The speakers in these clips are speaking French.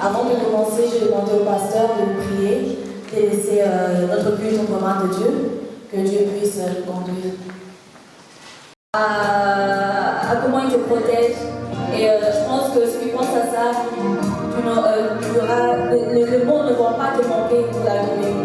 Avant de commencer, je demandais au pasteur de nous prier, de laisser notre culte entre mains de Dieu, que Dieu puisse nous conduire. À comment il te protège. Et je pense que si tu penses à ça, le monde ne va pas te manquer pour la journée.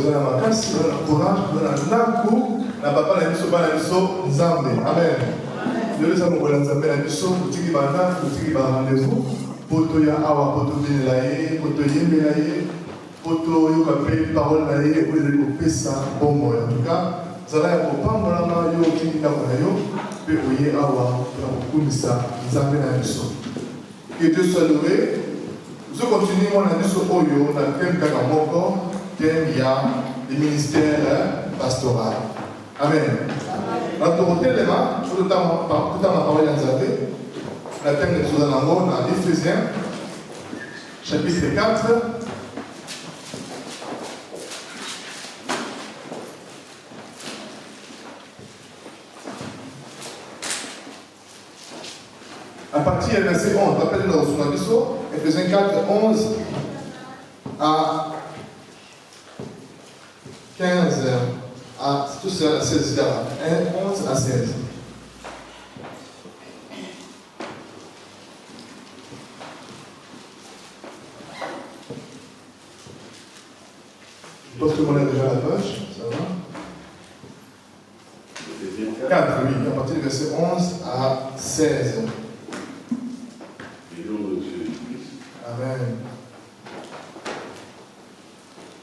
besoin de ma casse, besoin de courage, besoin de l'amour, na papa na biso bana biso nzambe. Amen. Dieu ça mon nzambe na biso kutiki bana kutiki ba rendez-vous poto ya awa poto binela ye poto yembela ye poto yoka pe parole na ye o ezali kopesa bombo en tout cas zala ya kopambolama yo otiki ndako na yo mpe oye awa na kokumisa nzambe na biso. Que Dieu soit loué. Je continue mon annonce au yo dans thème Kakamoko, thème ya le ministère pastoral. Amen. Dans ton hôtel là, tout le temps ma parole en Zambé, la thème de Suzanango dans Éphésiens, chapitre 4. À partir du verset 11, rappelez-le dans son abisso, Éphésiens 4, 11 à 15, à tout ça, à 16, 11 à 16. Je pense que tout le monde a déjà la page, ça va 4, oui, à partir du verset 11 à 16. Amen.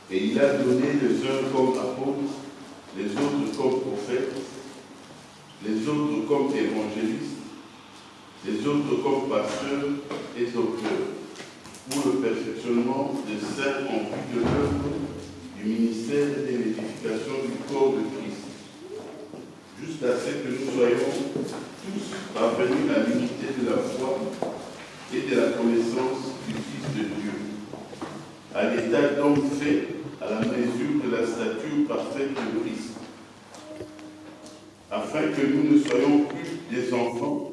Et il a donné les uns comme apôtres, les autres comme prophètes, les autres comme évangélistes, les autres comme pasteurs et docteurs, pour le perfectionnement des saints en vue de l'œuvre du ministère et de l'édification du corps de Christ, jusqu'à ce que nous soyons tous parvenus à l'unité de la foi et de la connaissance du Fils de Dieu, à l'état d'homme fait à la mesure de la stature parfaite de Christ, afin que nous ne soyons plus des enfants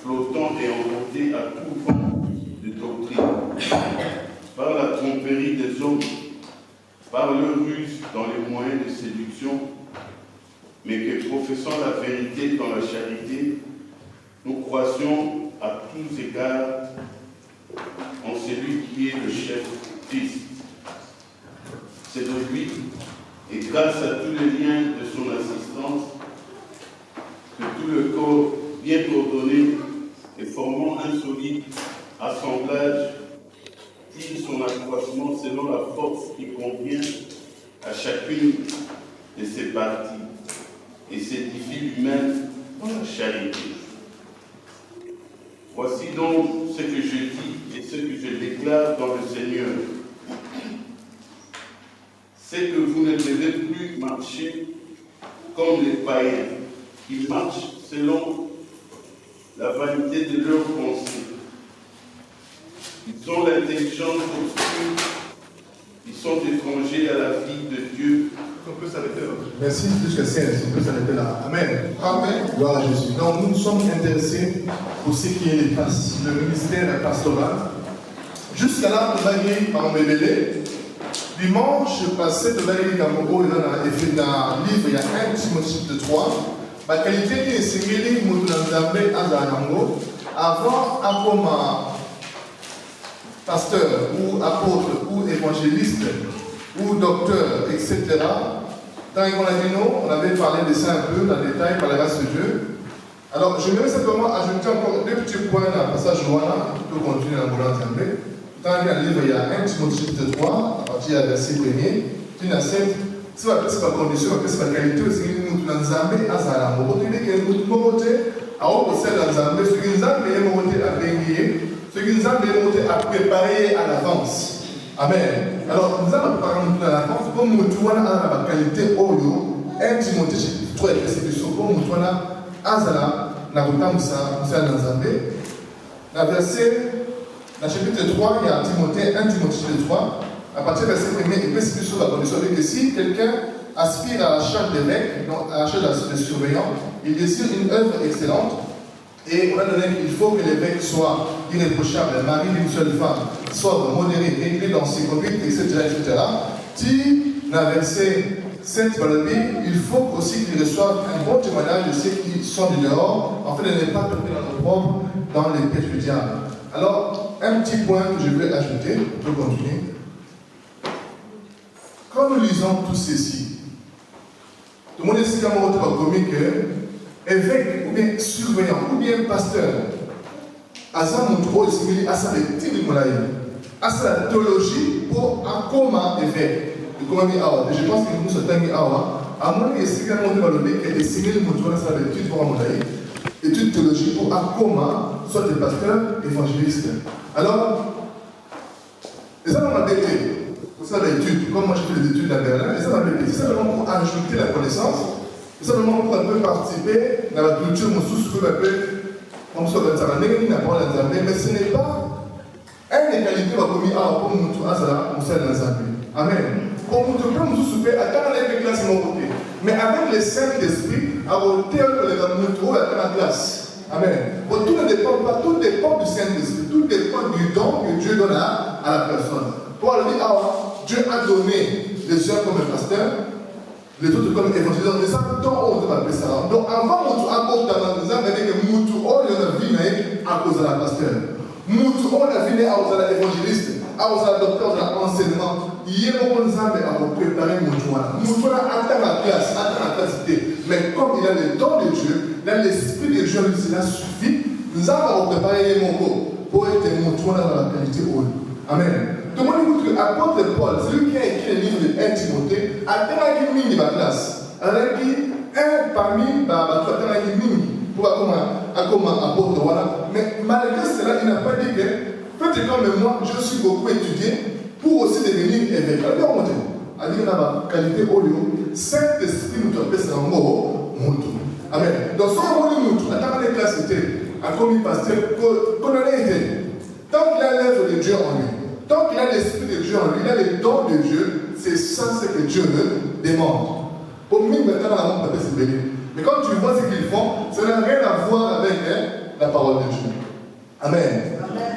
flottants et emportés à tout vent de doctrine, par la tromperie des hommes, par leur ruse dans les moyens de séduction, mais que professant la vérité dans la charité, nous croissions à tous égards en celui qui est le chef, Christ. C'est de lui, et grâce à tous les liens de son assistance, que tout le corps bien coordonné et formant un solide assemblage tire son accroissement selon la force qui convient à chacune de ses parties et s'édifie lui-même dans la charité. Voici donc ce que je dis et ce que je déclare dans le Seigneur. C'est que vous ne devez plus marcher comme les païens qui marchent selon la vanité de leurs pensées. Ils ont l'intelligence obscure, ils sont étrangers à la vie de Dieu. On peut s'arrêter là. Merci, jusqu'à 16, on peut s'arrêter là. Amen. Amen. Gloire à Jésus. Donc nous sommes intéressés pour ce qui est le ministère pastoral. Jusqu'à là, nous avons dit par Mbébélé. Dimanche passé, nous avons dit dans le livre, il y a 1 Timothée 3. La qualité de ce qu'il y a avant, comme pasteur, ou apôtre, ou évangéliste, ou docteur, etc. Tant qu'on a dit non, on avait parlé de ça un peu dans le détail par la grâce de Dieu. Alors, je vais simplement ajouter encore deux petits points dans le passage Johanna, pour continuer dans le boulot ensemble. Dans le livre, il y a 1 Timothée 3, à partir du verset 1er, tu n'as 7. C'est pas condition, c'est pas qualité, c'est que nous sommes ensemble, à Zara. Nous sommes ensemble, à opposer ensemble, ce qui nous a monté à bénir, ce qui nous a monté à préparer à l'avance. Amen. Alors, nous allons préparer à l'avance pour nous trouver la qualité au 1 Timothée 3, verset 2, pour nous trouver à Zara, na kutamsa, nous sommes ensemble. Dans le chapitre 3, il y a 1 Timothée 3. À partir du verset 1er, il précise sur la condition que si quelqu'un aspire à la charge d'évêque, donc à la charge de surveillant, il désire une œuvre excellente, et on a donné qu'il faut que l'évêque soit irréprochable, mari d'une seule femme, soit modéré, réglé dans ses conduites, etc. Si, dans le verset 7, il faut aussi qu'il reçoive un bon témoignage de ceux qui sont du dehors, afin de ne pas tomber dans nos propres, dans les pièges du diable. Alors, un petit point que je vais ajouter, on peut continuer. quand nous lisons tout ceci, tout le monde est également commis que évêque ou bien surveillant ou bien pasteur, à ça mon à ça les titres à ça la théologie pour un coma évêque. Je pense que nous sommes mis à mon avis, c'est également que les signes mon ça l'étude pour mon avis, étude théologie pour un coma, soit des pasteurs évangélistes. Alors, et ça m'a bêté. Pour ça l'étude, comme moi j'ai fait des études à Berlin, et ça m'a bêté. C'est simplement pour ajouter la connaissance, c'est simplement pour un peu participer dans la culture sous ce qu'on appelle, comme ça, mais ce n'est pas une égalité pour nous tous à Amen. Pour nous tous, nous souper à dans les classes de mon côté. Mais avec le Saint-Esprit, à voter pour la classe. Amen. Pour tout ne dépend pas, tout dépend du Saint-Esprit, tout dépend du don que Dieu donne à la personne. Pour aller dire, Dieu a donné les uns comme pasteur, les autres comme évangélistes, mais ça, on va appeler ça. Donc avant, on a à cause de la pasteur. On a vu à cause de l'évangéliste, à cause de la docteur, de l'enseignement. Il y a beaucoup de gens à préparer Moutoua. Moutoua attend la classe, mais comme il a le don de Dieu, là l'esprit de Dieu, cela suffit. Nous avons préparé les mots pour être Moutoua dans la qualité haute. Amen. Tout le monde dit que l'apôtre Paul, celui qui a écrit le livre de 1 Timothée, a terminé la classe. Alors, un parmi les pour apôtre, voilà. Mais malgré cela, il n'a pas dit que, peut-être comme moi, je suis beaucoup étudié pour aussi devenir évêque. Alors, on dit que la qualité au lieu, Saint-Esprit nous appelle ça en mot, Moutou. Amen. Donc, si on dit Moutou, attends les classes étaient, à comme pasteur, qu'on en ait été. Tant qu'il a l'œuvre de Dieu en lui, tant qu'il a l'esprit de Dieu en lui, il a les dons de Dieu, c'est ça ce que Dieu me demande. Pour nous, maintenant, la montre peut se bénir. Mais quand tu vois ce qu'ils font, ça n'a rien à voir avec la parole de Dieu. Amen.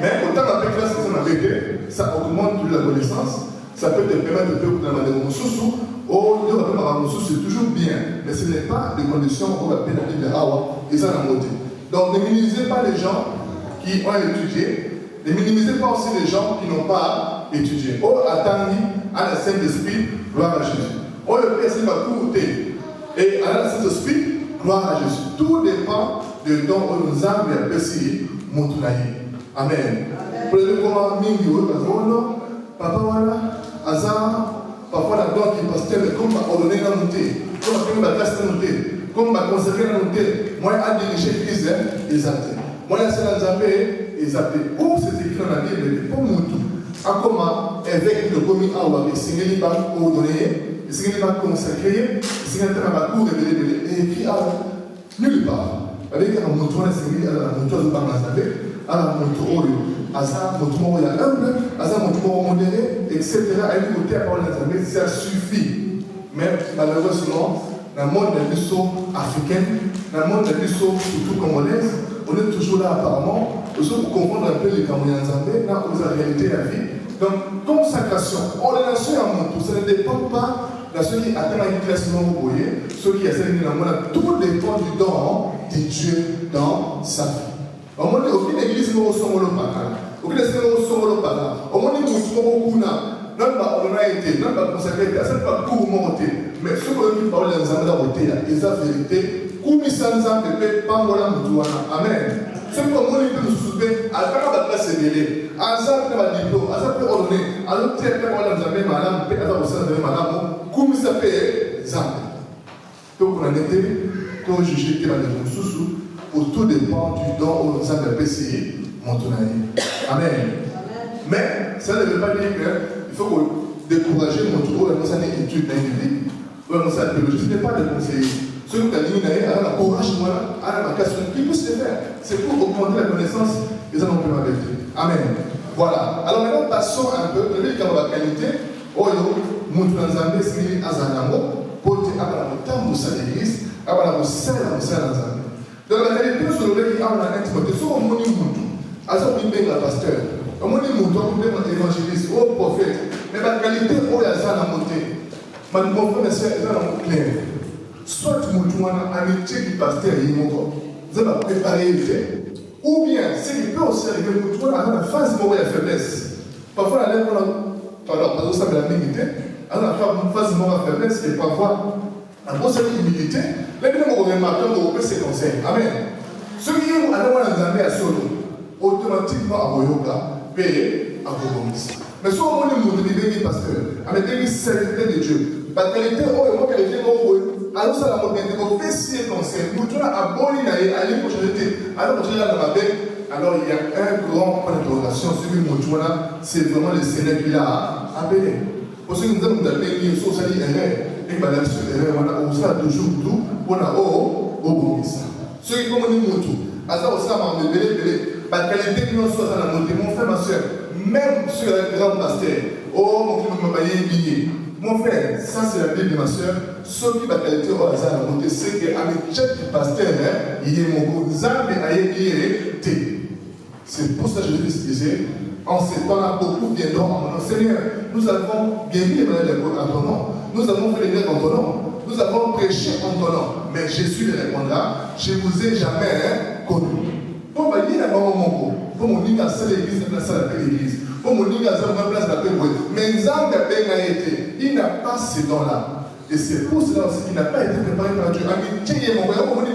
Mais autant la classe que ça vécu, ça augmente toute la connaissance, ça peut te permettre de faire dans la démonstration. C'est toujours bien, mais ce n'est pas des conditions où on va payer la Bible de Hawa et ça l'a monté. Donc ne minimisez pas les gens qui ont étudié, ne minimisez pas aussi les gens qui n'ont pas étudié. Oh, attendez à la Saint-Esprit, gloire à Jésus. Oh, le Père, c'est ma courte. Et à la Saint-Esprit, gloire à Jésus. Tout dépend de dont on nous a apprécié mon Amen. Pour le comment mingi papa voilà, hasard, parfois la gloire qui pasteur, mais comme ma ordonné la montée, comme ma classe la montée, comme ma consacré la montée, moi à diriger l'église, exacté. Moi la seule zappé, exacté. Où c'est écrit dans la Bible, mais pour nous tout. À comment évêque le commis à ou avec signé par ordonné, signé par consacré, signé par cour révélé, et puis à nulle part. Avec un mouton, signé à la mouton de Barnazabé, à la mouton, à ça, mouton, il y a humble, à ça, mouton modéré, etc. À écouter la parole d'Azabé, ça suffit. Mais malheureusement, dans le monde des missions africaines, dans le monde des missions surtout congolaises, on est toujours là apparemment, pour comprendre un peu les Camerounais Zambé, dans la réalité de la vie. Donc, consacration, ordination à mon tour, ça ne dépend pas de ceux qui atteignent une classe non voyez, ceux qui essaient de la tout dépend du don de Dieu dans sa vie. Au moins, aucune église ne ressemble au paradis. Aucune église ne ressemble au paradis. Au moins, nous sommes non pas on a été, non pas consacré, ça n'est pas pour monter. Mais ce que nous parlons dans les voté, et la vérité, comme ils sont en paix, pas en Amen. Ce que nous nous souvenons, à la place de l'élé, à ça, le diplôme, à ça, peut ordonner, à l'autre, il y a madame, paix, à la madame, comme ça paye, Zambé. Donc, on a été, pour juger que la sous pour tout dépend du don où nous avons apprécié mon Amen. Mais ça ne veut pas dire qu'il faut décourager mon tour, on a une étude dans l'église, on a une théologie, ce n'est pas de conseiller. Ceux qui ont dit, à la courage, à la question, qui peut se faire? C'est pour augmenter la connaissance, ils en ont pu avec. Amen. Voilà. Alors maintenant, passons un peu, le livre qui a la qualité, Oyo, Moutounazambe, Sili, Azanamo, pour dire, à la temps de sa église, à la salle, à la salle, donc la qualité sur le qui a la intimité, sur le monde Moutou, à ce moment la pasteur, au monde Moutou, on peut évangéliste, au prophète, mais la qualité, où il y a ça à monter. Mais mon frère, c'est un clair. Soit Moutou, un métier du pasteur, il est vous allez préparer le fait. Ou bien, c'est qu'il peut aussi arriver Moutou, à la phase de la faiblesse. Parfois, la lèvre, pardon, ça me l'a limité, Alors, face à ma faiblesse, et parfois, en gros, cette humilité, les gens vont remarquer que c'est conseils. Amen. Ceux qui ont un à solo, automatiquement, à Boyoka, payé à Bobomis. Mais si on dit que vous êtes pasteur, avec des serviteurs de Dieu, la qualité, oh, et qualité, alors ça la modernité, vous faites si conseil, vous avez aboli aller pour changer, alors vous avez la paix. Alors il y a un grand point d'interrogation sur le Moutouana, c'est vraiment le Seigneur qui l'a appelé. Pour ceux qui nous avons appelé, il faut salir erreur, et bien là, sur l'erreur, on sera toujours tout, on a au bon ça. Ceux qui ont dit Moutou, à ça, on sera en belé, la qualité qui nous soit dans la montée, mon frère, ma soeur, même sur le grand pasteur, oh mon frère, m'a payé billet. Mon frère, ça c'est la Bible de ma soeur, ceux qui ont la qualité au hasard à la montée, c'est qu'avec chaque pasteur, il y a mon gros zambe à y c'est pour ça que je disais, en ces temps-là, beaucoup viendront en mon nom. Seigneur, nous avons guéri les malades en ton nom, nous avons fait les miracles en ton nom, nous avons prêché en ton nom. Mais Jésus lui répondra, je ne vous ai jamais connu. Pour me dire à mon mot, pour mon ligne à celle l'église, la salle de l'église, pour mon ligne à celle de place de la paix, mais Nzambe a été, il n'a pas ces dons-là. Et c'est pour cela aussi qu'il n'a pas été préparé par Dieu. Amitié, mon frère, on dit,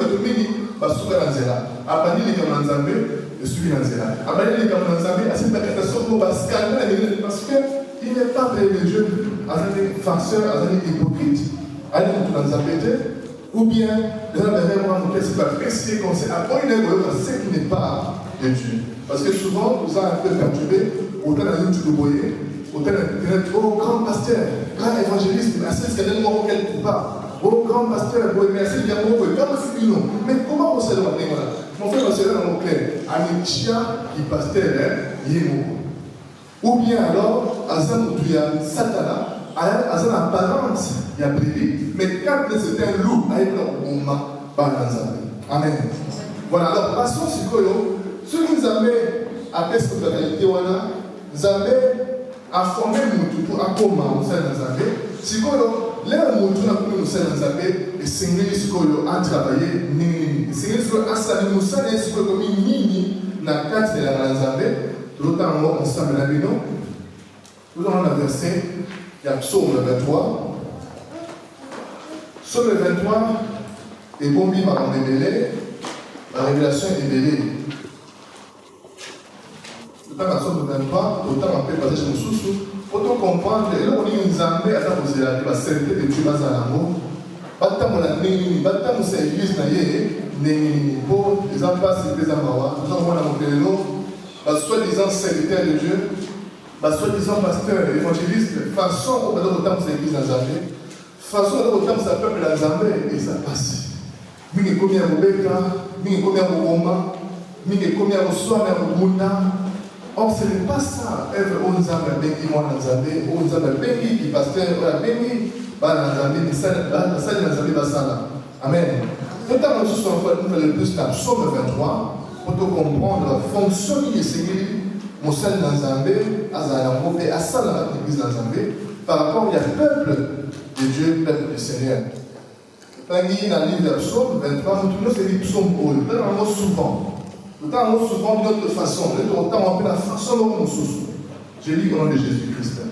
bah, souvent dans Zéla. Après, il est comme dans Zambé. Je suis dans Zéla. Après, il est comme dans Zambé. À cette manifestation, on va scanner la vérité parce qu'il n'est pas près de Dieu. À des farceurs, à des hypocrites. Allez, dans Zambé, ou bien, les gens vraiment nous laissent pas apprécier comme c'est. Après, il est ce qui n'est pas de Dieu. Parce que souvent, nous avons un peu perturbé, autant dans une tu le voyais, autant dans oh, grand pasteur, grand évangéliste, mais assez scandale, moi, quelque part. Oh, grand pasteur, merci bien, mais comment on s'est demandé voilà? Mon frère, on s'est dans mon clair. Amicia, qui pasteur, il est mort. Ou bien alors, Azan Oudouya, Satana, Azan apparence, il y a brévi, mais quand c'était un loup, il y a un moment, Amen. Voilà, alors passons sur Koyo. Ceux qui nous avaient appelé cette réalité, nous avaient informé pour un comment nous sommes dans si les gens qui nous sommes dans et c'est ce qu'on a travaillé, c'est ce qu'on a sali nous sommes ce qu'on a mis dans la carte de la Nzambé, l'autant on s'appelle la Bino, nous avons le verset, il y a Psaume 23. Psaume 23 est bon par en ébélé, la révélation est ébélée. Autant en Psaume 23, autant on peut passer chez nous sous. Autant comprendre que là, on est une zambé à ta posée la serviteur de Dieu dans l'amour. Bata mon ami, bata mon service naïe, n'est pour les enfants, c'est des amawa. Nous avons mon téléno, soi-disant serviteur de Dieu, soi-disant pasteur, évangéliste, façon au autant c'est l'église dans Zambé, façon autant ça peuple dans Zambé, et ça passe. Mine combien de Beka, mine combien de Roma, mine combien de Soa, mais Muna. Or, ce n'est pas ça. Eve Onzamba Bengi, moi Nzambé, Onzamba Bengi, qui pasteur, Bengi, Nzambé, mais ça, Nzambé, Basala. Amen. Notamment, nous sommes le plus dans Psaume 23, pour comprendre la fonction qui est seguie, Moussel Nzambé, Azalambo, et Asala, l'église Nzambé, par rapport au peuple de Dieu, peuple du Seigneur. Tanguy, dans le livre de Psaume 23, nous tournons ces psaumes haut, nous souvent. Nous avons souvent d'une autre façon, autant on appelle la façon dont nous souffrons. Je lis au nom de Jésus-Christ.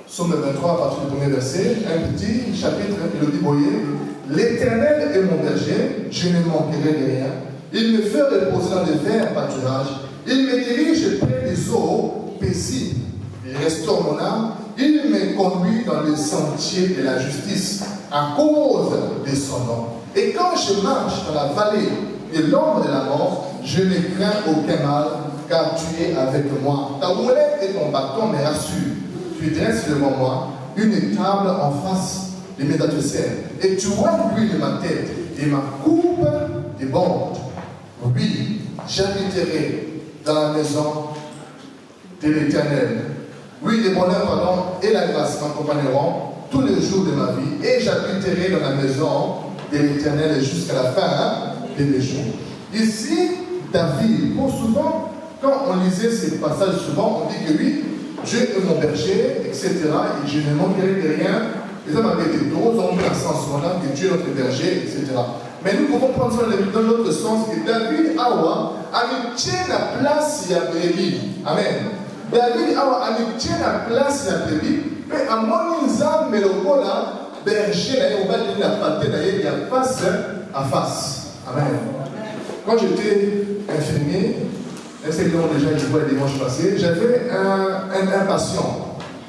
Psaume 23, à partir du premier verset, un petit chapitre, il le dit, voyez, l'Éternel est mon berger, je ne manquerai de rien. Il me fait reposer dans les verts pâturages. Il me dirige près des eaux paisibles. Il restaure mon âme. Il me conduit dans les sentiers de la justice à cause de son nom. Et quand je marche dans la vallée de l'ombre de la mort, je ne crains aucun mal, car tu es avec moi. Ta roulette et ton bâton me rassurent. Tu dresses devant moi une table en face de mes adversaires. Et tu remplis ma tête et ma coupe déborde. Oui, j'habiterai dans la maison de l'Éternel. Oui, le bonheur, pardon, et la grâce m'accompagneront tous les jours de ma vie. Et j'habiterai dans la maison de l'Éternel jusqu'à la fin de mes jours. Ici, David, pour souvent, quand on lisait ces passages, souvent, on dit que oui, Dieu est mon berger, etc. Et je ne manquerai de rien. Les hommes avaient été drôles, ont pris un sens là, que Dieu est notre berger, etc. Mais nous pouvons prendre ça dans l'autre sens, que David Awa a tient la place, il y a brebis. Amen. David Awa a tient la place, il y a brebis, Mais à mon examen, mais le là, berger, on va dire la pâté, il y a face à face. Amen. Quand j'étais infirmier, c'est déjà je vois les dimanches passés, j'avais un patient.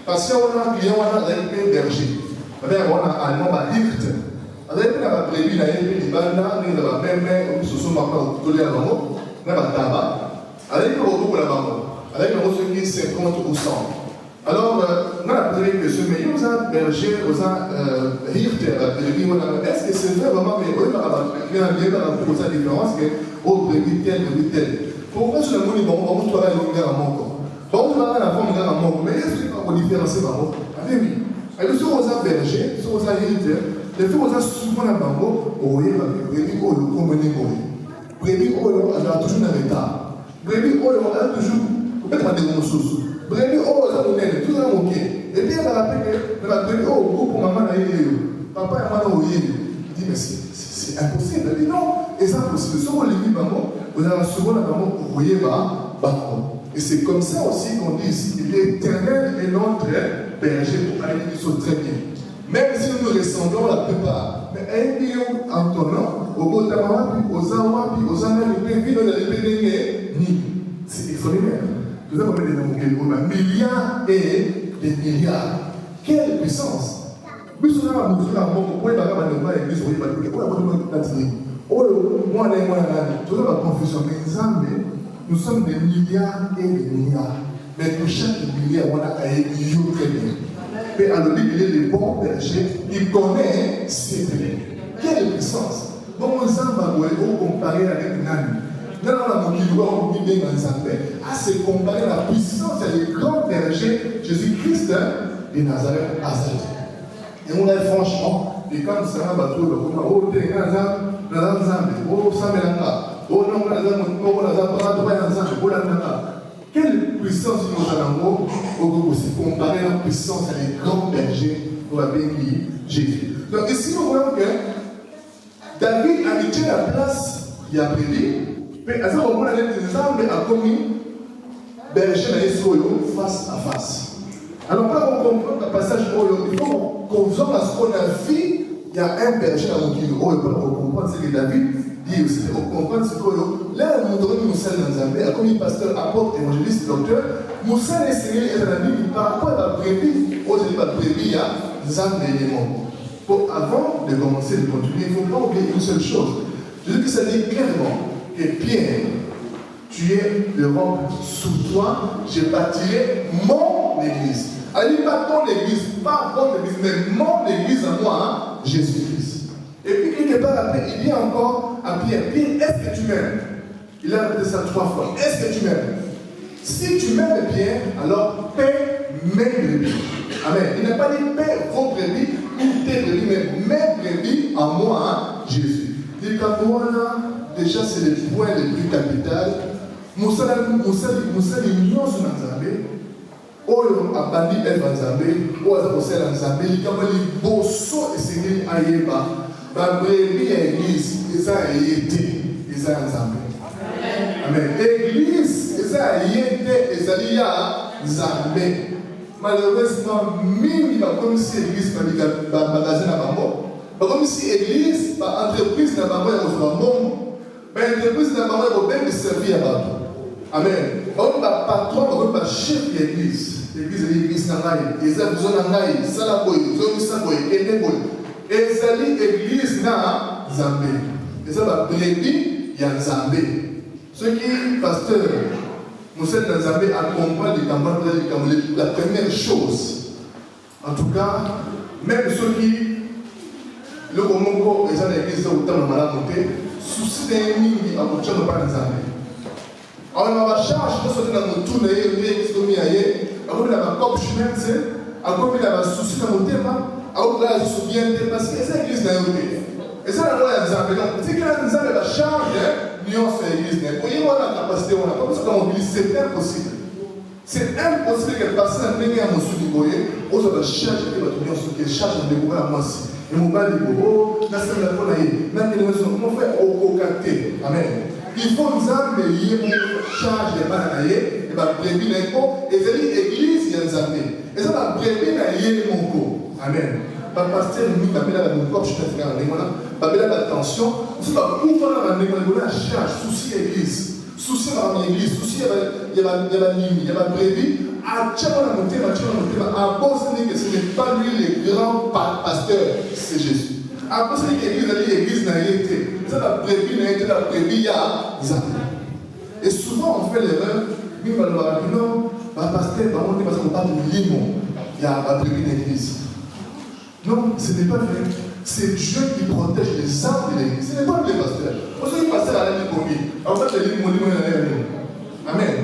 Patient, on a un client, on a un berger. On a allemand, on a Hirt. On a un brebis, on a un banda, on a même, on se souvient maintenant, on a un tabac. Avec le robot, avec le robot, c'est 50%. Alors, on a appris que ce meilleur, on a berger, on a Hirt, est-ce que c'est vrai vraiment, mais on a bien pour sa différence, que oh, brebis tel. Pourquoi sur le monde, on va travailler au gars à mon corps? Donc, on va la forme de mon corps, mais est-ce que on différencie par moi? Ah oui. Et sur aux berger, sur aux Hirt, les fois aux souvent la bango, oh, il va brebis, oh, le communé mourir. Brebis, oh, elle a toujours un retard. Brebis, oh, elle a toujours, peut-être pas des ressources. Brebis, oh, ça nous aide, tout ça ok. Et puis elle m'a rappelé que la brebis, oh, pour maman, papa et maman, il dit, mais c'est impossible. Elle dit non, et c'est impossible. Si on lit maman, vous avez souvent la maman, vous voyez, et c'est comme ça aussi qu'on dit ici, l'Éternel est notre berger pour aller des choses très bien. Même si nous nous ressemblons la plupart, mais un million en tournant, au bout d'Amara, puis aux Awa, puis aux Américains, puis dans les pays, c'est extraordinaire. Nous avons des milliards et des milliards. Quelle puissance! Plus on a besoin d'un mot, pour l'église, on va l'église, on va l'église. Oh, moi, tout ça va confusion, mais nous sommes des milliards et des milliards. Mais pour chaque milliard, on a un million très bien. Mais alors, il est le bon berger, il connaît ses biens. Quelle puissance! Bon, on s'en va comparer avec Nani. Nous avons bien à se comparer la puissance et le grand berger Jésus-Christ de Nazareth à Nazareth. Et on a franchement, et quand ça va battre, oh, t'es quelle puissance nous avons aussi comparer la puissance à les grands bergers pour la béni Jésus. Donc ici nous voyons que David a mis la place, il a prédit, mais à ce moment là, les armes a commis berger et face à face. Alors là on comprend le passage, il faut qu'on fasse ce qu'on a vu. Il y a un berger à mon kilo. Oh, il faut comprendre ce que David dit aussi. Il faut comprendre ce que là, nous devons nous saluer dans Zambé, comme pasteur, apôtre, évangéliste, docteur. Nous saluons les Seigneurs et la Bible par rapport à la brebis. Aujourd'hui, la brebis, il y a Zambé et les mots. Avant de commencer de continuer, il ne faut pas oublier une seule chose. Jésus ça dit clairement que Pierre, tu es le roc sous toi, je bâtirai mon église. Allez, pas ton église, pas votre église, mais mon église à moi, Jésus-Christ. Et puis, quelque part après, il y a encore à Pierre. Pierre, est-ce que tu m'aimes? Il a répété ça 3 fois. Est-ce que tu m'aimes? Si tu m'aimes, Pierre, alors paie mes brebis. Amen. Il n'a pas dit paie vos brebis ou tes brebis, mais mes brebis en moi, Jésus. Il dit qu'à moi, déjà, c'est le point le plus capital. Moussa l'union sur Nazaré. Oyo abandi être Nzambe, oyo akosala Nzambe, likambo liboso esengeli ayeba, babrebi ya église eza ayete, eza Nzambe. Amen. Église eza ayete, ezali ya Nzambe. Malheureusement, mingi bakomisi église magasin na bango, bakomisi église entreprise na bango ya kozwa mbongo, entreprise na bango ya kobenga servir ya bato. Amen. On va patron, on va chef de l'église. L'église est l'église Nangaï. Ils ont besoin d'Angaï. Salaboy, Zomisaboy, Eneboy. Et ça dit église na Zambé. Et ça va brebis, il y a Zambé. Ceux qui, pasteur, Moussel dans Zambé, accompagnent la première chose. En tout cas, même ceux qui, le Komoko, ils ont l'église où ils ont malade monté, souci d'ennemi, ils ont pas dans Zambé. Alors, on va charge, nous sommes dans notre tour, nous sommes dans la cop chemin, nous sommes dans la souci dans notre thème, nous sommes dans la souciance, parce que c'est l'église dans notre pays. Et ça, la loi est en train de dire que nous avons la charge, nous sommes dans l'église. Vous voyez, on a la capacité, on a pas besoin de mobiliser, c'est impossible. C'est impossible qu'elle passe un peu à mon soulier, on a la charge de votre union, ce qui est charge de découvrir à moi aussi. Et mon bal est beau, la semaine de la fois, même les maisons, comment faire au quartier. Amen. Il faut nous amener pour charge de banaye, et bien, prévu l'info, et c'est l'église qui est en Et ça va brebis na yé moko. Amen. Par pasteur, nous avons la même corps, je suis en train de dire, attention, c'est pas où on a charge, souci l'église, souci dans l'église, souci il y a la ligne, il y a la brebis, à Tchèque, à Bosnie, que ce n'est pas lui le grand pasteur, c'est Jésus. À Bosnie, l'église n'a été, ça la brebis n'a été, la brebis, il y a et souvent on fait l'erreur, nous allons dire non, le pasteur, on ne pas de limon, il y a la brebis dans l'église. Non, ce n'est pas vrai. C'est Dieu qui protège les âmes de l'église. Ce n'est pas les pasteurs. Pour ceux qui passent à la ligne commis, en fait, les lignes Amen.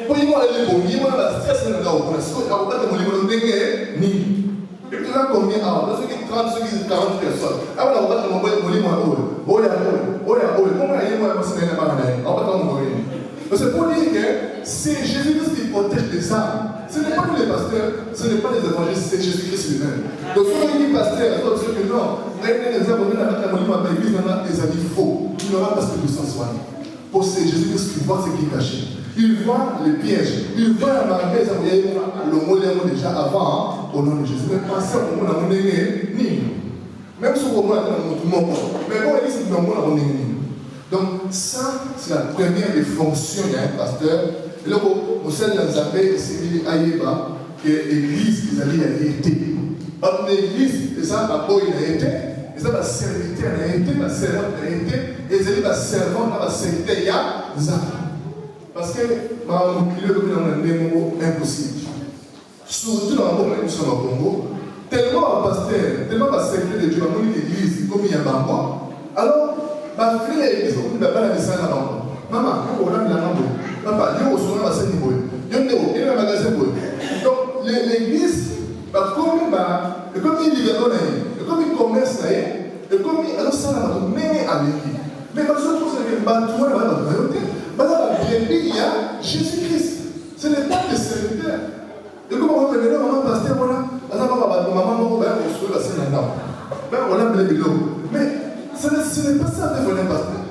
Pour y voir les commis, on a la stress dans la reconnaissance. En fait, les lignes ni. Et puis là, combien alors, ceux qui 30, ceux qui 40 personnes. Alors, on va te montrer les lignes en haut. Oh, il y a comment il y a moi, c'est pas mal. On va te montrer. C'est pour dire que c'est Jésus-Christ qui protège les âmes. Ce n'est pas nous les pasteurs, ce n'est pas les évangélistes, c'est Jésus-Christ lui-même. Donc, ceux qui sont pasteurs, ceux qui non, les abonnés à la monument de l'église, on a des amis faux. Il n'y aura pas ce que nous sommes soignés. Pour c'est Jésus-Christ qui voit ce qui est caché. Il voit les pièges. Il voit la marquise, le mot déjà avant, au nom de Jésus. Mais pensez au monde à mon ni. Même si on voit tout le monde, mais bon, il dit que le monde à mon donc, ça, c'est la première des fonctions d'un pasteur. Et là, au sein de l'Anzambé, c'est Aïeba, qui est l'église qui a été. Parce que l'église, et ça, il a été, et ça, la serviteur a été, la servante a été, et c'est la servante, la serviteur, il y a ça. Parce que, mon milieu, on a des mots impossibles. Surtout dans le monde où nous sommes au Congo, tellement un pasteur, tellement un serviteur de Dieu, dans l'église, comme il y a un mois, alors, ma fille est l'église, on ne peut pas la laisser à la maman. Maman, on a la maman. Papa, il y a aussi un bassin niveau. Il y a un magasin. Donc, l'église, comme il vit dans et comme il commerce, et comme il alors ça, on va mener à l'église. Mais parce que tout ça, il va tout le monde. Dans la brebis, il y a Jésus-Christ. Ce n'est pas des serviteurs. Et comme on va venir, maman, pasteur, maman, on va construire la scène là-dedans. On a blé de l'eau. Mais ce n'est pas ça l'œuvre d'un pasteur.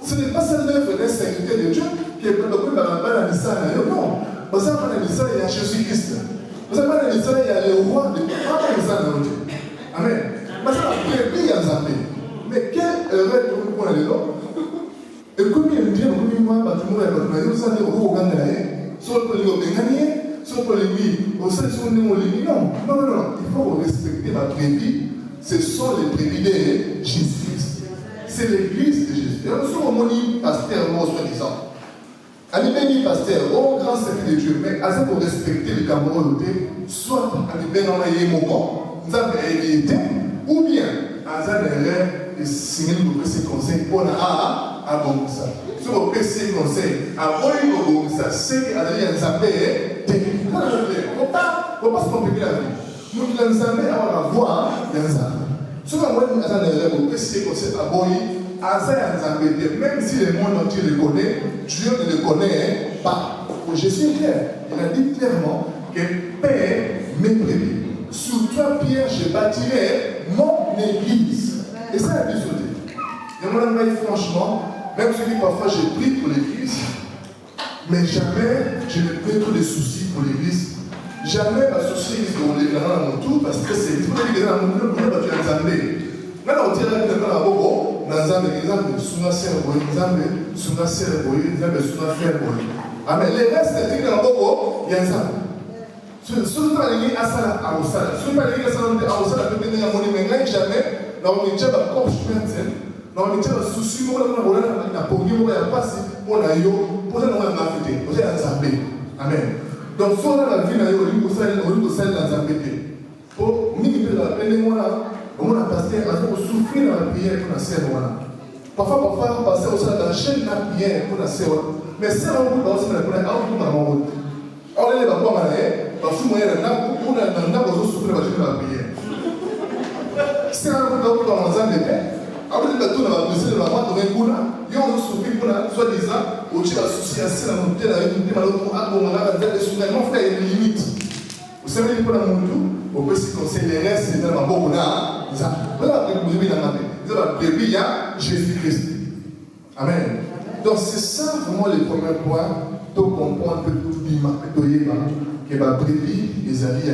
Ce n'est pas ça l'œuvre d'un serviteur de Dieu qui est préoccupé par la mission. Non. Parce que dans la mission, il y a Jésus-Christ. Parce que dans la mission, il y a le roi de Dieu. Amen. Parce que la brebis, il y a Zambé. Mais quelle erreur pour nous aller là? Et comme il dit, comme il voit, tout le monde est là. Ça dit, au Ouganda, sur le Bengani, sur le Limbi, au sein de Limbi. Non. Il faut respecter la brebis. Ce sont les brebis de Jésus-Christ. C'est l'église de Jésus. Et nous sommes au moni pasteur, nous soi-disant. Animé pasteur, au grand serviteur de Dieu, mais assez pour respecter le Cameroun, soit animé dans la Yémoko, nous avons été, ou bien, à Zanere, et signer le PC conseil pour à bon ça. Sur le PC conseil, à bon ça, c'est à l'alliance Zambé, faut pas se compliquer la vie. Nous devons avoir la voix d'un Zambé. Ce qu'on voit dans le PC conseil à Boyi, même si le monde entier le connaît, Dieu ne le connaît pas. Jésus est clair. Il a dit clairement que Père mes brebis. Sur toi, Pierre, je bâtirai mon église. Et ça, il a dit et moi, franchement, même si parfois j'ai pris pour l'église, mais jamais je ne fais trop de soucis pour l'église. Jamais ma souci pour les gens dans mon tour, parce que c'est tout le monde dans mon tour, pour les gens. Maintenant, on dirait que dans la bobo, dans un exemple, sous la serre, sous la serre, sous la fer. Amen. Les restes des trucs dans la bobo, il y a ça. Sous le temps, il y a ça à Osala. Sous le temps, il y a ça à Osala, peut être dans mon émengage, jamais, dans mon échelle, dans le corps, je suis dans mon échelle, souci, on a pour nous, on a passé, on a eu, pour ça, on a affecté, on a zappé. Amen. Donc, si on a la vie, on a eu, on a zappé. Pour nous, la peine, on a passé à souffrir dans la prière pour la serre. Parfois, passer au sein de la chaîne de la prière pour la serre. Mais c'est un peu dans la prière, on est là, on est parce que moi, il y a un an où souffrir dans la prière. C'est un peu dans la zone de paix. Après, il y a tout dans la prière, de la main, on est il y a un souffrir pour la soi-disant, où tu as souci à la montée, à une malheureuse, à la souverain, mon frère, il y a une limite. Vous savez, pour la montée, on peut se conseiller les restes, c'est dans la boue, voilà, vous avez la main. Vous avez la brebis, il y a Jésus-Christ. Amen. Donc, c'est ça vraiment le premier point pour comprendre que tout le monde que ma brebis, les amis, il y a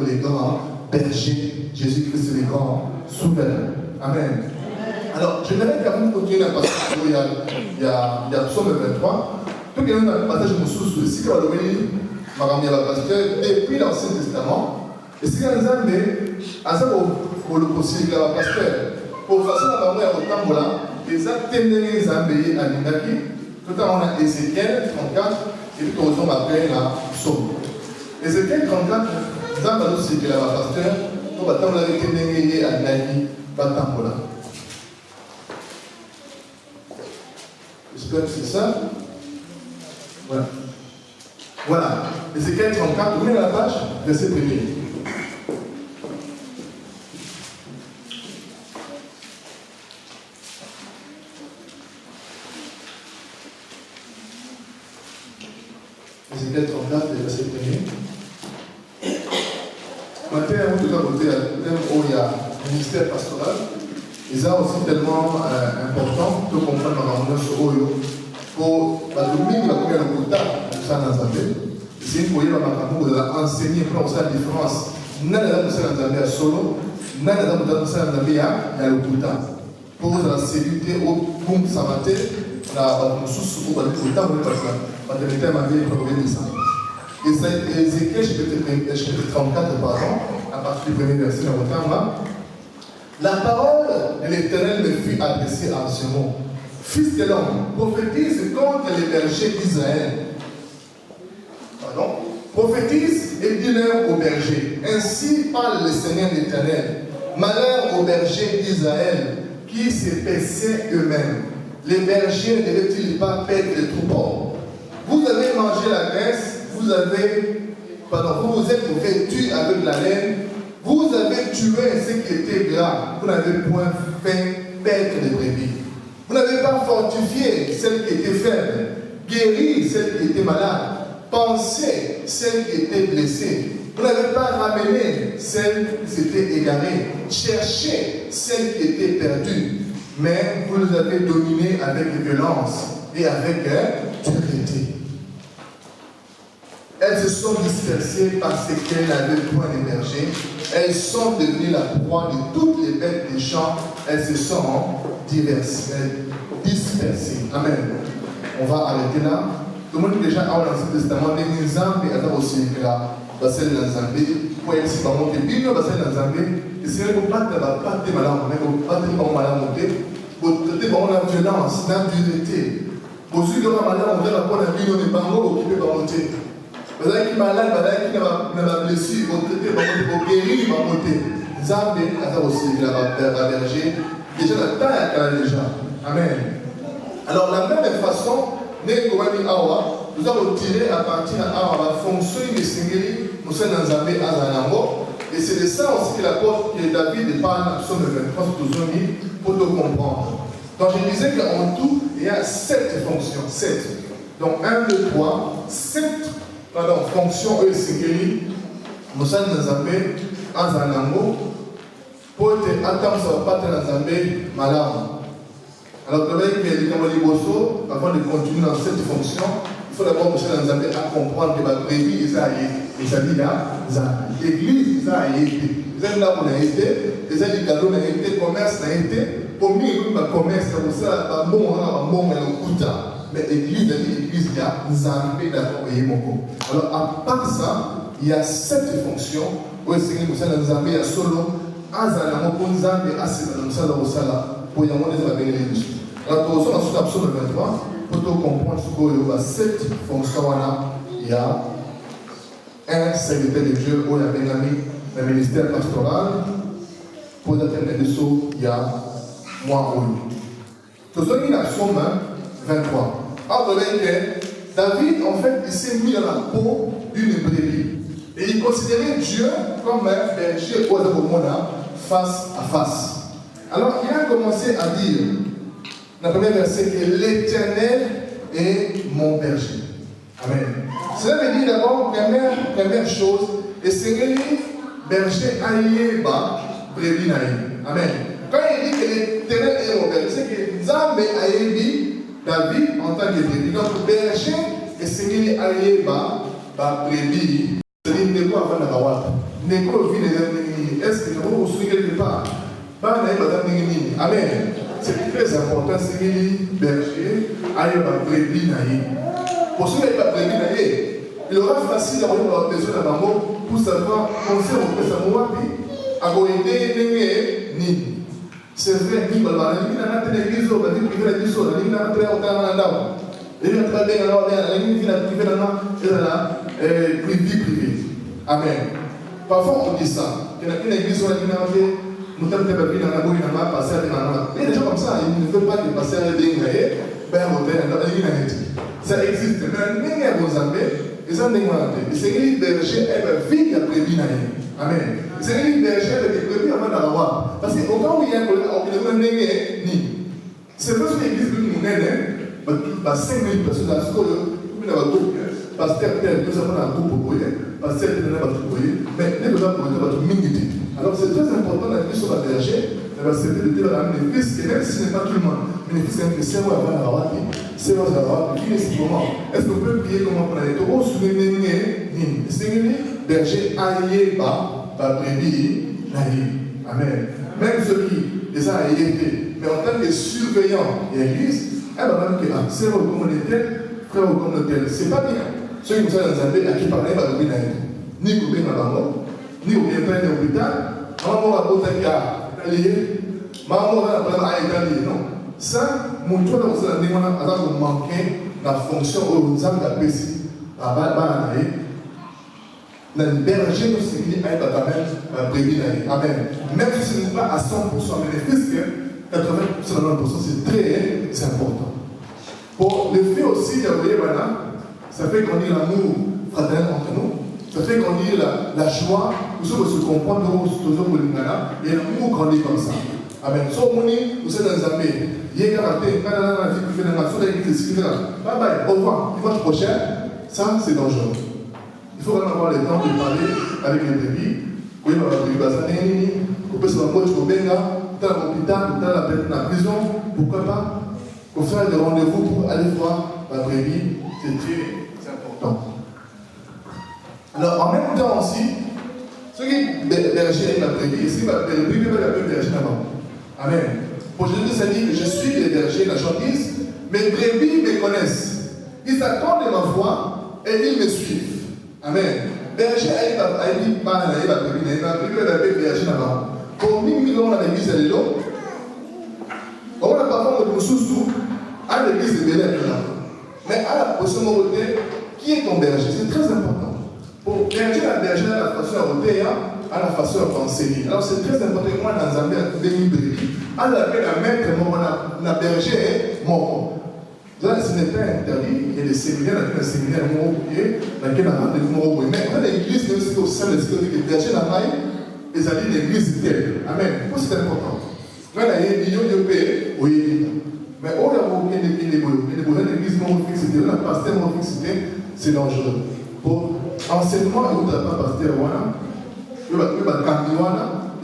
les grands bergers, Jésus-Christ est le grand souverain. Amen. Alors, j'aimerais quand même continuer un passage. Il y a Psaume 23. Tout le monde a un passage de sous si vous avez pasteur depuis l'Ancien Testament. Et si vous avez pour le possible, il y a un pasteur. Pour faire ça, il y a un temps là. Les actes ténèbres à l'Indaki. Tout le temps, on a Ézéchiel 34. Et puis, on va appeler la Psaume. Ézéchiel 34, nous avons aussi que la pasteur. Pour attendre la ténèbres à l'Indaki. Batambola. J'espère que c'est ça. Voilà. Voilà. Ézéchiel 34, vous mettez la page, verset 1er. Ézéchiel 34, verset 1er. Maintenant, on peut côté où il y a un ministère pastoral. Et ça aussi tellement important de comprendre dans ce rôle pour la domine, la première résultat de ça dans la c'est une fois vous avez enseigné pour la différence. N'a pas de ça dans la solo, n'a pas de ça dans la résultat. Pour la sécurité au boom ça va être la sous pour le résultat vous pas ça. Pas de l'état ma vie pour de ça. Et ça Ézéchiel chapitre 34 pardon à partir du premier verset dans le temps là. La parole de l'Éternel me fut adressée en ce mot. Fils de l'homme, prophétise contre les bergers d'Israël. Pardon. Prophétise et dis-leur aux bergers. Ainsi parle le Seigneur l'Éternel. Malheur aux bergers d'Israël qui se paissaient eux-mêmes. Les bergers ne devaient-ils pas perdre les troupeaux? Vous avez mangé la graisse, vous vous êtes vêtus avec la laine. Vous avez tué ce qui était gras. Vous n'avez point fait perdre les brebis. Vous n'avez pas fortifié celle qui était faible, guéri celle qui était malade, pensé celle qui était blessée. Vous n'avez pas ramené celle qui s'était égarée, cherché celle qui était perdue. Mais vous les avez dominés avec violence et avec dureté. Elles se sont dispersées parce qu'elles n'avaient point d'émerger. Elles sont devenues la proie de toutes les bêtes des champs. Elles se sont dispersées. Amen. On va arrêter là. Tout le monde déjà a l'Ancien Testament. Les Nzambi a aussi là. Basel Nzambi. Pour être si par mon Bible, Basel Nzambi. Et c'est pour pas de malade, mais pour pas de malade monter. Pour traiter par la violence, la dureté. Pour ceux qui ont malade, on va la prendre la vie, on est pas occupé par monter. Vous avez qui malade, vous avez qui n'a blessé, vous traitez, vous guérir, vous monter. Zambé a aussi la berger. Déjà la taille à déjà. Amen. Alors, la même façon, nous avons tiré à partir de la fonction de Singeli, nous sommes dans Zambé à Zanango. Et c'est de ça aussi que l'apôtre David parle dans Psaume 23 pour te comprendre. Donc, je disais qu'en tout, il y a 7 fonctions. 7. Donc, 1, 2, 3, 7. Pardon, fonction eux Singeli, nous sommes dans Zambé, en Zanango, pour te attendre sur la patte dans Zambé, malade. Alors, vous voyez que les Kamaliboso, avant de continuer dans cette fonction, il faut d'abord monsieur dans Zambé à comprendre que la brebis, ils ont dit là, l'église, ils ont été. Ils ont là où on a été, ils ont dit cadeau, on a été, commerce, on a été, pour nous, le commerce, c'est ça, bon, mais l'église, il y a Zambé d'abord et Moko. Alors, à part ça, il y a 7 fonctions où le Seigneur nous a Zambé à solo, à Zanamo, pour Zambé, à Sala, pour y avoir des abénélis. Alors, nous sommes dans Psaume 23, pour comprendre ce qu'il y a 7 fonctions, il y a un serviteur de Dieu, où il y a Benami, le ministère pastoral, pour atteindre des sauts, il y a moi, où. Nous sommes dans Psaume 23. Alors, vous voyez que David, en fait, il s'est mis dans la peau d'une brebis. Et il considérait Dieu comme un berger au monde face à face. Alors, il a commencé à dire, dans le premier verset, que l'Éternel est mon berger. Amen. Cela veut dire d'abord, première chose, et c'est berger aïeba, brebis naïe. Amen. Quand il dit que l'Éternel est mon berger, c'est que Zambé aïebi, David, en tant que brebis, donc berger, et c'est aïeba, brebis. n'est pas vu les est-ce que nous avons souligné quelque part? Pas madame Nini. Amen. C'est très important, c'est que les bergers aillent à brebis naïe. Pour ceux qui n'aillent pas brebis naïe, il aura facile d'avoir besoin d'un amour pour savoir penser au fait sa moi à aider Nini. C'est vrai, Nini, on a une église, on a une église, on a une privé. Amen. Parfois on dit ça. Il y a une église où nous avons passé à des gens comme ça, ils ne veulent pas passer à des ça existe. Mais il y a des amis, ils ont des malades. Et c'est une berger, elle va vivre la prévue. Amen. C'est une berger, elle va prévue avant d'avoir. Parce qu'au cas où il y a un collègue, on ne c'est pas une église que nous aidons. 5 000 personnes dans ce groupe, pasteur tel, nous avons un groupe pour pasteur tel, nous avons un groupe, mais nous avons notre minute. Alors c'est très important d'être sur la berger, de la sécurité de la bénéfice, et même si ce n'est pas tout le monde, bénéfice quand même que c'est moi avant la roi, c'est moi la roi, qui est ce moment. Est-ce qu'on peut prier comment on a été au souvenir, c'est une berger aillé bas, par brebis, naïf. Amen. Même ceux qui les ont été, mais en tant que surveillants de l'église, elle va même que c'est au communautaire, frère au communautaire, c'est pas bien. Ceux qui sont dans un pays à qui parler, va devenir ni couper dans la mort, ni au bien plein d'hôpital, maman va voter à allié, maman va à Italie. Non. Ça, mon tour dans ce moment, alors vous manquez la fonction où vous avez appelé à Balaï. La berger nous signifie à être quand même prévu. Amen. Même si ce n'est pas à 100% bénéfice, 80% c'est très important. Pour le fait aussi, vous voyez, voilà, ça fait qu'on dit l'amour fraternel entre nous, ça fait qu'on dit la joie, nous sommes se comprendre, et l'amour grandit comme ça. Amen. So, nous sommes dans les amis. Il y a un caractère, bye bye, au revoir, dimanche prochain, ça c'est dangereux. Il faut vraiment avoir le temps de parler avec les bébés. Oui, on va on peut se rendre compte dans l'hôpital, dans la prison, pourquoi pas? Pour faire des rendez-vous pour aller voir la brebis, c'est très important. Alors, en même temps aussi, ceux qui berger la brebis, ici, la brebis va l'appeler berger avant. Amen. Pour Jésus, ça dit que je suis le berger, la chantice, mes brebis me connaissent. Ils attendent ma voix et ils me suivent. Amen. Berger a dit, il va l'appeler berger avant. Pour 1000 millions dans l'église de l'eau, on va pas faire le sous-sous à l'église de Bélène. Mais à la position de qui est ton berger? C'est très important. Pour berger la berger à la façon à ôter, à la façon à enseigner. Alors c'est très important que moi dans Zambie, à Béni-Béni, à la maître, la berger est mort. Là, ce n'est pas interdit. Il y a des séminaires, dans un séminaire oublié, dans lequel on a des mots oubliés. Mais dans l'église, même si au sein de ce que le berger n'a pas les alliés de l'église telle. Amen. Pourquoi c'est important? Quand il y a des millions de pays, oui. Mais où il y a des l'église non fixée, la pasteur non fixée, c'est dangereux. Pour enseignement, il ne pas pasteur, voilà. Il va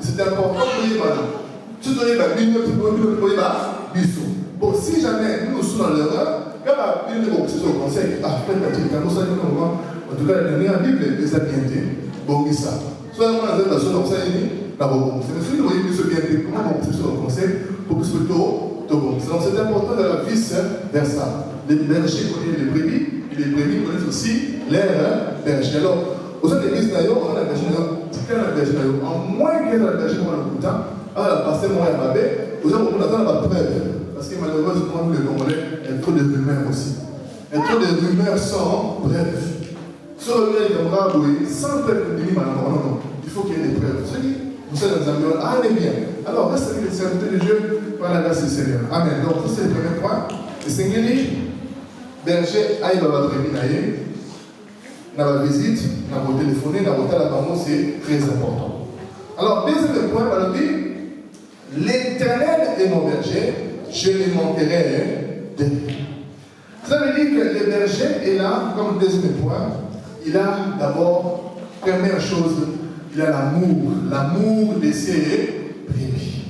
c'est important pour les malades. Si tu as une minute, bon, si jamais nous sommes dans l'erreur, quand il y a une option au conseil, après, en tout cas, la dernière Bible les a bien dit. Bon, ça. Soit on a des personnes comme ça, mais si vous voyez que ce bien dit, comment on peut se conseil pour que ce plutôt bon. C'est important de la vie vers ça. Les bergers connaissent les brebis, et les brebis connaissent aussi les bergers. Alors, aux autres églises d'ailleurs, on a la berger d'ailleurs, en moins qu'il y ait la berger dans le boutin, alors la pasteur moyen babé, aux autres, on attend la preuve. Parce que malheureusement, nous les Congolais, il y a trop de rumeurs aussi. Il y a trop de rumeurs sans preuve. Sur le bien, il y aura sans preuve de non. Il faut qu'il y ait des preuves. Ceux qui nous sommes dans un environnement, allez bien. Alors, reste avec les serviteurs de Dieu par la grâce du Seigneur. Amen. Donc, ça c'est le premier point. Le Seigneur dit, berger, aïe, va votre réminailler. Dans la visite, dans vos téléphones, dans vos téléphones, c'est très important. Alors, deuxième point, on dit, l'Éternel est mon berger, je ne manquerai de rien. Ça veut dire que le berger est là, comme deuxième point, il a d'abord, première chose, il a l'amour de ses brebis.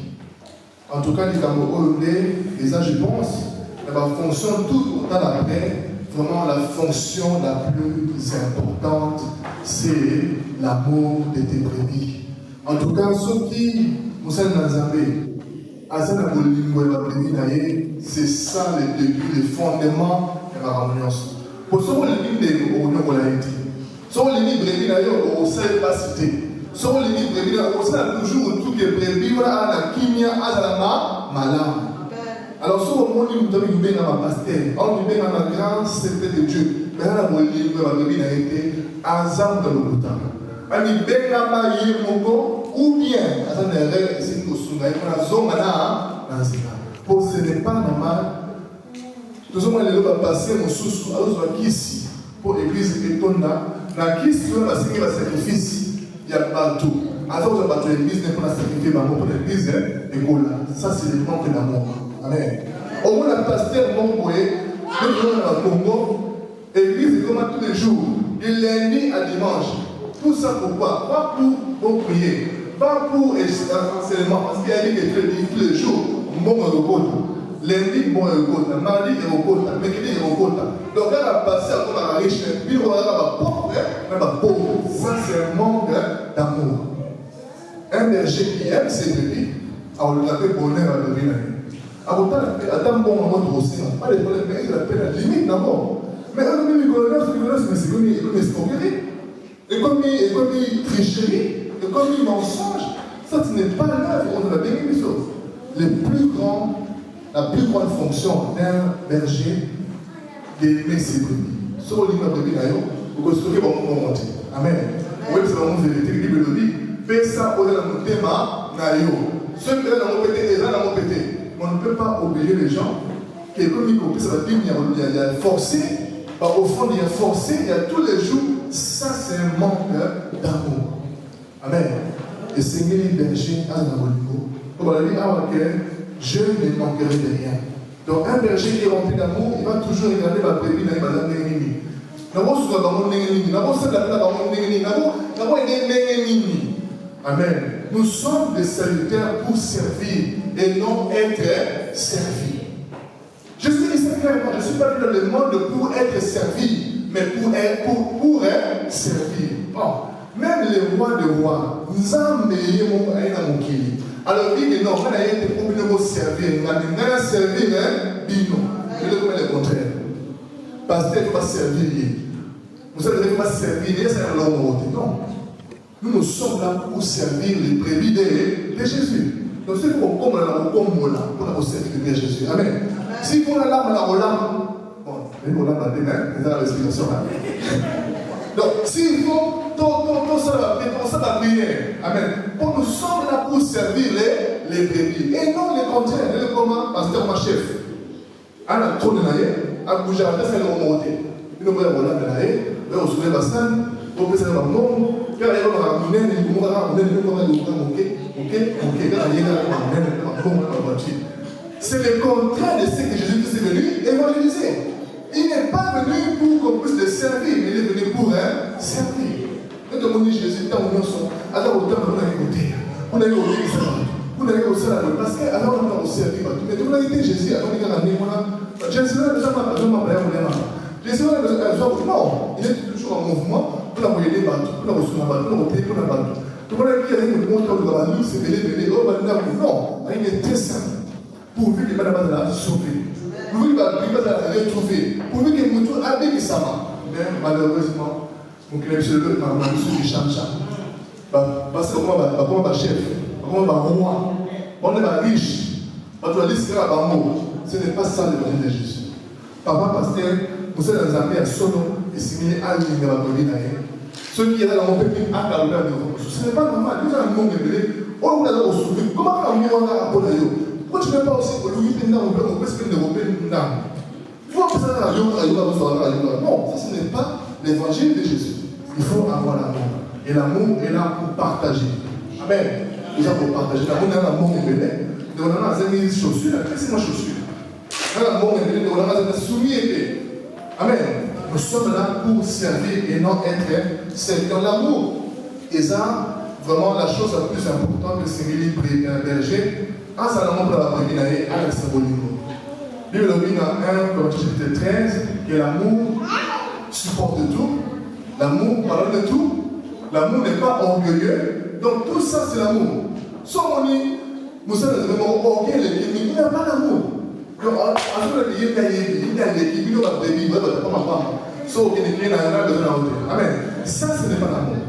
En tout cas, les Camerounais, les gens, je pense, elle va fonctionner tout autant après, vraiment la fonction la plus importante, c'est l'amour de tes brebis. En tout cas, ceux qui nous sommes c'est ça le début, le fondement de la harmonie. Pour ceux qui sont les brebis d'ailleurs, on ne sait pas citer. Sont les brebis d'ailleurs, on sait toujours tout que brebis, voilà, la kimia, azalama, malam. Alors, si on dit que nous sommes un pasteur, on dit que nous sommes un grand secret de Dieu, mais là, on dit que nous sommes un azam de l'autre. On dit que nous sommes un ou bien, pour ce n'est pas normal. Tout ce monde va passer mon sous ici pour l'église et ton dans qui si on va passer le sacrifice, il y a partout. Alors, on va battre l'église, on va sacrifier pour l'église et voilà. Ça, c'est le manque d'amour. Amen. Au moins, le pasteur Mongoué, le Congo, l'église est comme tous les jours, du lundi à dimanche. Tout ça pourquoi? Pas pour prier, pas pour enseignement, parce qu'il y a dit que tous les jours, bon lundi, bon mardi, mercredi, donc là, on va passer à la riche, puis on va la pauvre. Ça, c'est un manque d'amour. Un berger qui aime ses brebis, on l'appelle bonheur à l'origine. Attends, bon moment de aussi, pas les problèmes, mais il appelle la limite d'abord. Mais on dit que c'est comme une escroquerie, et comme une tricherie, et comme un mensonge. Ça, ce n'est pas l'œuvre de la bénédiction. La plus grande fonction d'un berger, d'aimer ses brebis. Sur le livre de brebis, vous pouvez monter. Amen. Oui, c'est vraiment vérité. La Bible dit, fais ça pour le thème, ceux qui ont pété, les gens ont pété. On ne peut pas obliger les gens, que comme ils comprennent, ça va dire qu'il y a forcé, au fond il y a forcé, il y a tous les jours, ça c'est un manque d'amour. Amen. Et c'est les bergers à Namoliko. On va dire, je ne manquerai de rien. Donc un berger qui est rempli d'amour, il va toujours regarder ma brebis dans les madame Nengenini. Amen. Nous sommes des serviteurs pour servir et non être servis. Je suis ici clairement, je ne suis pas venu dans le monde pour être servi, mais pour être servi. Bon. Même les rois de rois, nous avons meillé mon aïe. Alors, il dit que non, on a été pour nous servir. On a servi, bino. Je le connais le contraire. Parce que tu vas servir. Vous savez, tu vas servir, c'est un long mot. Non. Nous sommes là pour servir les brebis de Jésus. Donc, c'est pour qu'on pour servir de Jésus. Amen. Si vous avez l'âme, bon, vous avez l'âme, vous avez la respiration là. Donc, s'il faut, tout ça va prier. Amen. Pour nous sommes là pour servir les brebis. Et non les contraires. Le comment, pasteur, ma chef. À la trône de l'aïe, à bouger à la tête, c'est le remonter. Nous avons la l'aïe, nous avons soulevé la scène, nous avons fait le nom, car il y a c'est le contraire de ce que Jésus est venu évangéliser. Il n'est pas venu pour qu'on puisse le servir, mais il est venu pour servir. Nous demandons Jésus, tant nous sommes, alors autant qu'on a écouté, on a écouté ça, on a écouté ça, parce que alors on a servi, mais on a été Jésus, avant de gagner, Jésus n'a pas besoin de Jésus n'a pas besoin de non, il est toujours en mouvement, pour la moyenne des bateaux, pour la ressource des bateaux, pour la paix, pour la bateau. Tout le monde qui a dit que le monde de la nuit, c'est belé, oh, non, il est très simple. Pourvu que Madame a sauvé, pourvu que Madame a retrouvé, pourvu que Moutou a béni sa main. Mais malheureusement, mon club se le m'a du chancha. Parce que comment va chef, comment va roi, on est riche, on doit laisser à l'amour. Ce n'est pas ça l'évangile de Jésus. Papa pasteur, vous êtes dans un amis à Sono, et signé à l'île de la Bolivie. Ceux qui étaient dans mon pays, à Carolina de Rose. Ce n'est pas normal, nous avons un monde de on vous l'a sauvé. Comment on a appelé? Pourquoi tu ne peux pas aussi pour lui dire on peut se développer une âme? Il faut que ça non, ça ce n'est pas l'évangile de Jésus. Il faut avoir l'amour. Et l'amour est là pour partager. Amen. Il est là pour partager. L'amour est là pour partager. Donc on a des chaussures, qu'est-ce que c'est ma chaussure? L'amour est là pour soumis. Amen. Nous sommes là pour servir et non être servis. Dans l'amour, et ça, vraiment la chose la plus importante, c'est le berger. Ah, ça n'a pas la prévenir à la symbolique. Bible dit dans 1 Corinthiens chapitre 13 que l'amour supporte tout, l'amour pardonne tout, l'amour n'est pas orgueilleux, donc tout ça c'est l'amour. Soit on dit, nous sommes orgueilleux, il n'y a pas d'amour. Donc, en fait, il y a des Amen. Ça, ce n'est pas l'amour.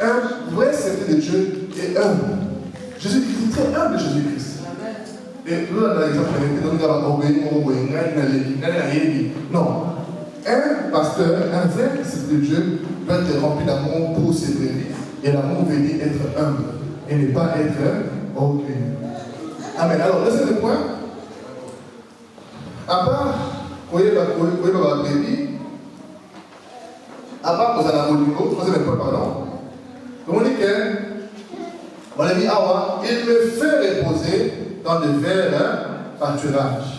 Un vrai serviteur de Dieu est humble. Jésus est très humble, Jésus-Christ. Et nous, dans l'exemple, non. Un pasteur, un vrai serviteur de Dieu, doit être rempli d'amour pour ses brebis. Et l'amour veut dire être humble et ne pas être orgueilleux. Amen. Alors, deuxième point. À part, vous voyez, ma brebis, à part que vous avez un molingo, troisième point, pardon. On dit que, mon ami Awa, il me fait reposer dans de verts pâturages.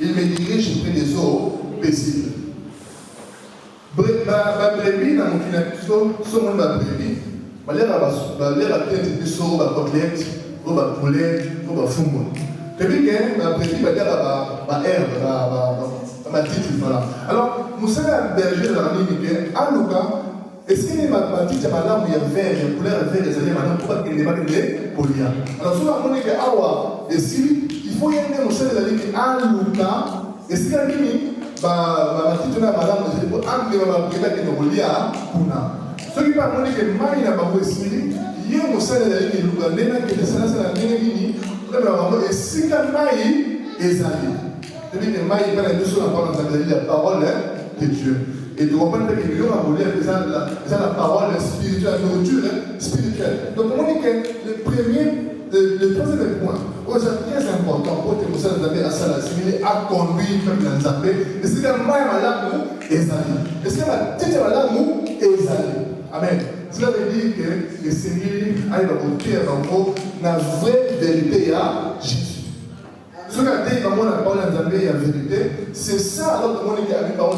Il me dirige près des eaux paisibles. Ma brebis, dans mon kinakiso, sur mon brebis, je vais l'air à tête de sur ma côtelette, ou ma poulet, ou ma fungo. Depuis que ma brebis va dire ma herbe, ma petite, voilà. Alors, nous sommes un berger de la ligne, à Luca, est-ce qu'il y a ma petite, madame, il y a vert, il y a couleur vert, les années, madame, pourquoi il n'y a pas de polia. Alors, sur la monnaie que Awa, et si, il faut y aller au sein de la ligne, à Luca, et si la ligne, ma petite, madame, je dis, pour amener ma brebis qui est polia, Kuna. Ce qui va monnaie que Maï n'a pas essayé, il y a au sein de la ligne, Luca, n'est-ce que les sénats, c'est la ligne, et si la Maï est allée. C'est-à-dire que Maï, quand il y a deux choses à parler, la parole de Dieu. Et de comprendre que les gens ont volé la parole spirituelle, la nourriture spirituelle. Donc, on dit que le troisième point, c'est très important pour que vous avez à ça, c'est à conduire le Nzambé. Et c'est que Maï m'a l'amour et Zali. Et c'est que ma tête m'a l'amour et Zali. Amen. Cela veut dire que le Seigneur a une beauté dans la vraie vérité à Jésus. Ce qui a été dans la parole de la vérité, c'est ça alors que mon équipe a vu par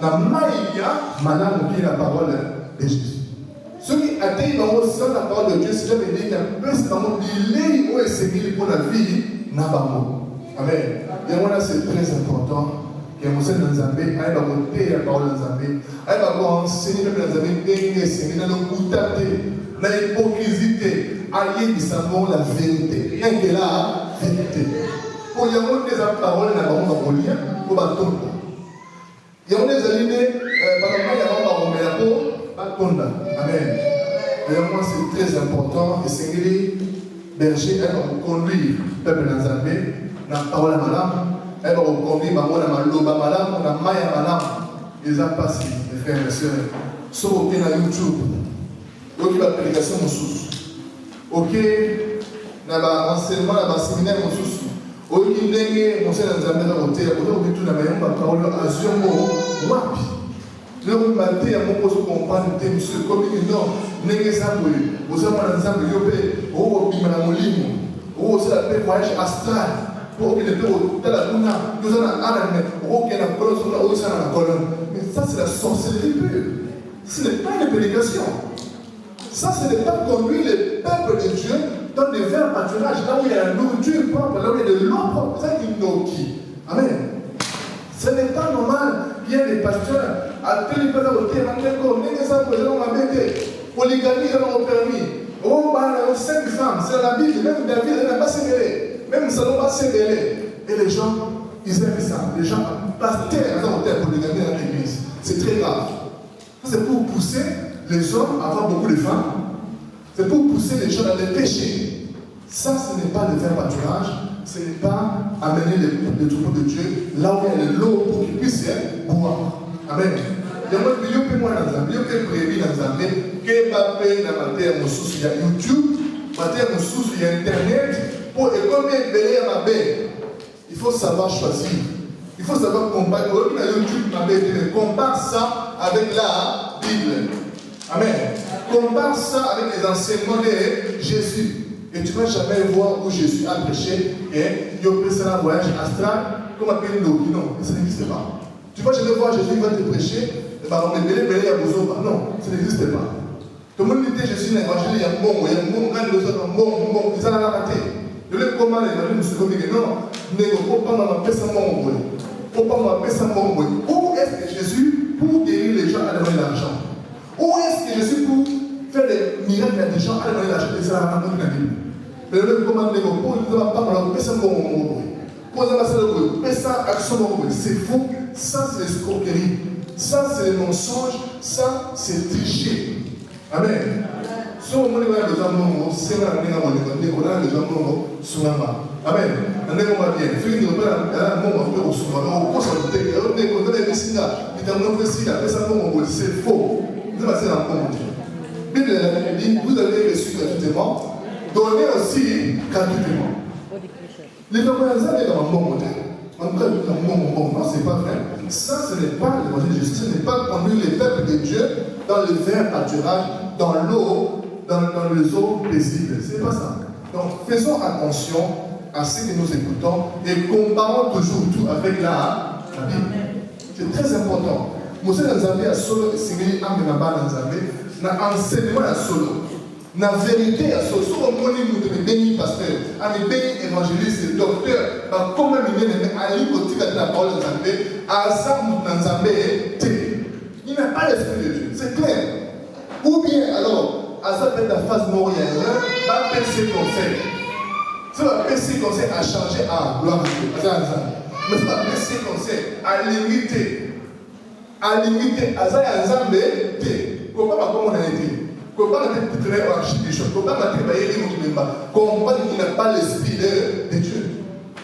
la maïa, madame qui est la parole de Jésus. Ce qui a été dans la parole de Dieu, c'est que je veux dire qu'il y a un peu de l'île où est Seigneur pour la vie, n'a pas mot. Amen. Et voilà, c'est très important. Que nous sommes dans Zambé, aïe va monter la parole de Zambé, aïe va enseigner le Zambé, dénigrer Seigneur, dans le coutaté, dans l'hypocrisie, allier qui savent la vérité. Rien que là, vérité. Pour y avoir des paroles, il y a un lien, pour battre. Il y a des alignés, par exemple, il y a un peau, battre. Amen. Et moi, c'est très important, et Seigneur, berger, elle va conduire le peuple dans Zambé, dans la parole à madame. Elle va conduire la maille à madame. Ils ont passé, mes frères et sœurs. Sur OK na YouTube. OK la prédication mon sous. OK na ba enseignement na ba séminaire mon sous. OK ndenge mon sœur Nzambe na côté, côté où tout na mayamba parole aziongo wapi. Le matin à mon poste comprendre te monsieur comme il non ndenge ça pour vous avez Nzambe yopé o bima na molimo. O c'est la paix voyage astral. Pour que les deux, nous avons mais ça, c'est la sorcellerie pure. Ce n'est pas une prédication. Ça, ce n'est pas conduire le peuple de Dieu dans des verts pâturages, là où il y a la nourriture propre, là où il y a de l'eau propre. C'est ça qui nous qui. Amen. Ce n'est pas normal. Il y a des pasteurs, à tous les pasteurs, polygamie, ils ont permis. Oh, 5 femmes, c'est la Bible, même David, il n'a pas sévéré. Même Salomon va s'éveiller. Et les gens, ils aiment ça. Les gens passent terre pour les gagner dans l'église. C'est très grave. C'est pour pousser les hommes à avoir beaucoup de femmes. C'est pour pousser les gens dans les péchés. Ça, ce n'est pas le vrai pâturage. Ce n'est pas amener les troupeaux de Dieu là où il y a de l'eau pour qu'ils puissent boire. Amen. Il y a moi qui peux moi dans un milieu qui prévu dans un milieu qui va payer dans ma terre, mon sous, il y a YouTube, ma terre, mon sous, il y a Internet. Pour économiser à ma belle, il faut savoir choisir. Il faut savoir comparer. Compare ça avec la Bible. Amen. Compare ça avec les enseignements de Jésus. Et tu ne vas jamais voir où Jésus a prêché. Et il y a un voyage astral, comme appelé l'eau. Non, ça n'existe pas. Tu ne vas jamais voir Jésus, il va te prêcher. Non, ça n'existe pas. Tout le monde dit Jésus, l'évangile, il y a un bon, quand les autres ont bon, ils en ont raté. Je vais comment l'évangile nous se dit non, ne faut pas m'appeler ça mon boy. Faut pas m'appeler ça mon boy. Où est-ce que Jésus pour guérir les gens à donner l'argent? Où est-ce que Jésus pour faire des miracles à des gens à donner l'argent? Et ça va dans la Bible. Mais le commandement pour ne pas m'appeler ça mon boy. Pour ça, c'est faux. Ça, c'est l'escroquerie. Ça, c'est le mensonge. Ça, c'est tricher. Amen. Si on a besoin de nous, c'est là que on a besoin de nous. Amen. On est bien. Fini de faire un moment où on se c'est faux. Vous avez reçu gratuitement, donnez aussi gratuitement. Les gens dans mon modèle. Non, c'est pas vrai. Ça, ce n'est pas l'évangile de Jésus. Ce n'est pas conduire les peuples de Dieu dans le vert pâturage, dans l'eau, dans les eaux paisibles. Ce n'est pas ça. Donc, faisons attention à ce que nous écoutons et comparons toujours tout avec la Bible. C'est très important. Moussa Nzambe a solo singeli Amenaba Nzambe na enseignement à solo. Na vérité à solo. Sur le monde où tu es béni pasteur, un béni évangéliste, docteur, comment il est allé côté de la parole de Nzambe, à ça Nzambe il n'a pas l'esprit de Dieu. C'est clair. Ou bien alors, à ça peut-être la phase morienne, va passer conseil. Ça va passer conseil à changer à gloire de Dieu. Mais ça va passer conseil à limiter. À limiter, à ça, à Nzambe, comment on a été? Comment on a été très archibishop? Comment on a été comment il n'a pas l'esprit de Dieu?